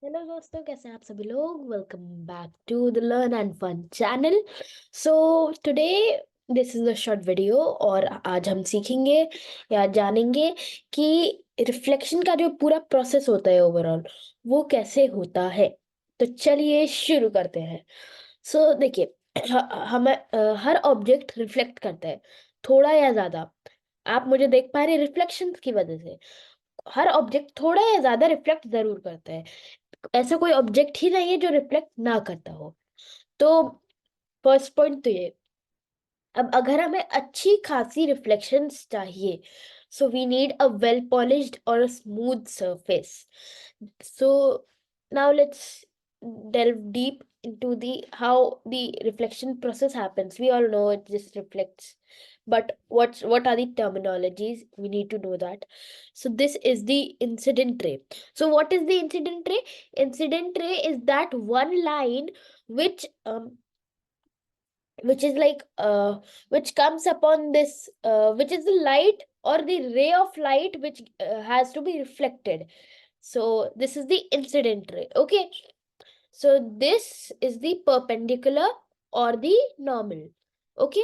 Hello दोस्तों, कैसे हैं आप सभी लोग। Welcome back to the learn and fun channel. So today this is a short video और आज हम सीखेंगे या जानेंगे कि रिफ्लेक्शन का जो पूरा प्रोसेस होता है ओवरऑल वो कैसे होता है। तो चलिए शुरू करते हैं। देखिए, हम हर ऑब्जेक्ट रिफ्लेक्ट करता है, थोड़ा या ज्यादा। आप मुझे देख पा रहे रिफ्लेक्शन की वजह से हर ऑब्जेक्ट थोड़ा या ज्यादा रिफ्लेक्ट जरूर करता है। ऐसा कोई ऑब्जेक्ट ही नहीं है जो रिफ्लेक्ट ना करता हो। तो फर्स्ट पॉइंट तो ये। अब अगर हमें अच्छी खासी रिफ्लेक्शंस चाहिए, so we need a well polished और a smooth surface. So now let's delve deep into the how the reflection process happens. We all know it just reflects, but what are the terminologies? We need to know that. So this is the incident ray. So what is the incident ray? Incident ray is that one line which which is like which comes upon this which is the light or the ray of light which has to be reflected. So this is the incident ray. Okay, so this is the perpendicular or the normal. Okay,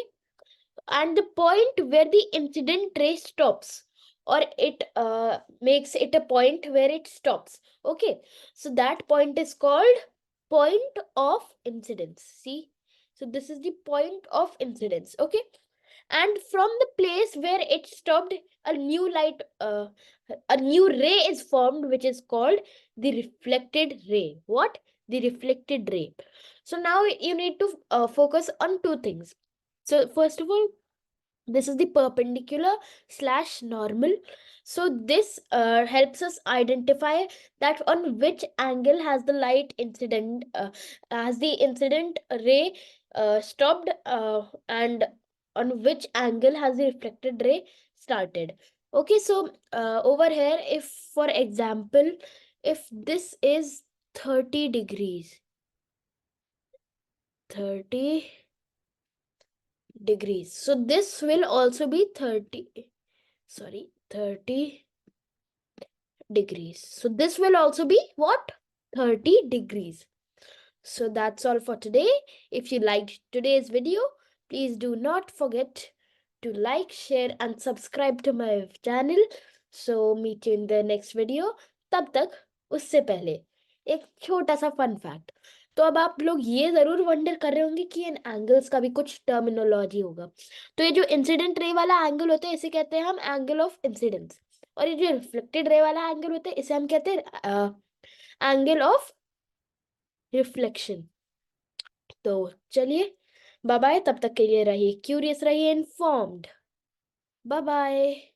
and the point where the incident ray stops, or it makes it a point where it stops. Okay, so that point is called point of incidence. See, so this is the point of incidence. Okay, and from the place where it stopped, a new light a new ray is formed, which is called the reflected ray. What? The reflected ray. So now you need to focus on two things. So first of all, this is the perpendicular slash normal. So this helps us identify that on which angle has the light incident has the incident ray stopped, and on which angle has the reflected ray started. Okay, so over here, if for example, if this is 30 degrees, 30 degrees, so this will also be 30 degrees. So this will also be what? 30 degrees. So that's all for today. If you liked today's video, please do not forget to like, share and subscribe to my channel. So meet you in the next video. तब तक उससे पहले एक छोटा सा fun fact. तो अब आप लोग ये जरूर वंडर कर रहे होंगे कि इन एंगल्स का भी कुछ टर्मिनोलॉजी होगा। तो ये जो इंसिडेंट रे वाला एंगल होता है इसे कहते हैं हम एंगल ऑफ इंसिडेंस, और ये जो रिफ्लेक्टेड रे वाला एंगल होता है इसे हम कहते हैं एंगल ऑफ रिफ्लेक्शन। तो चलिए, बाय बाय। तब तक के लिए रहिए क्यूरियस, रहिए इन्फॉर्म्ड। Bye bye.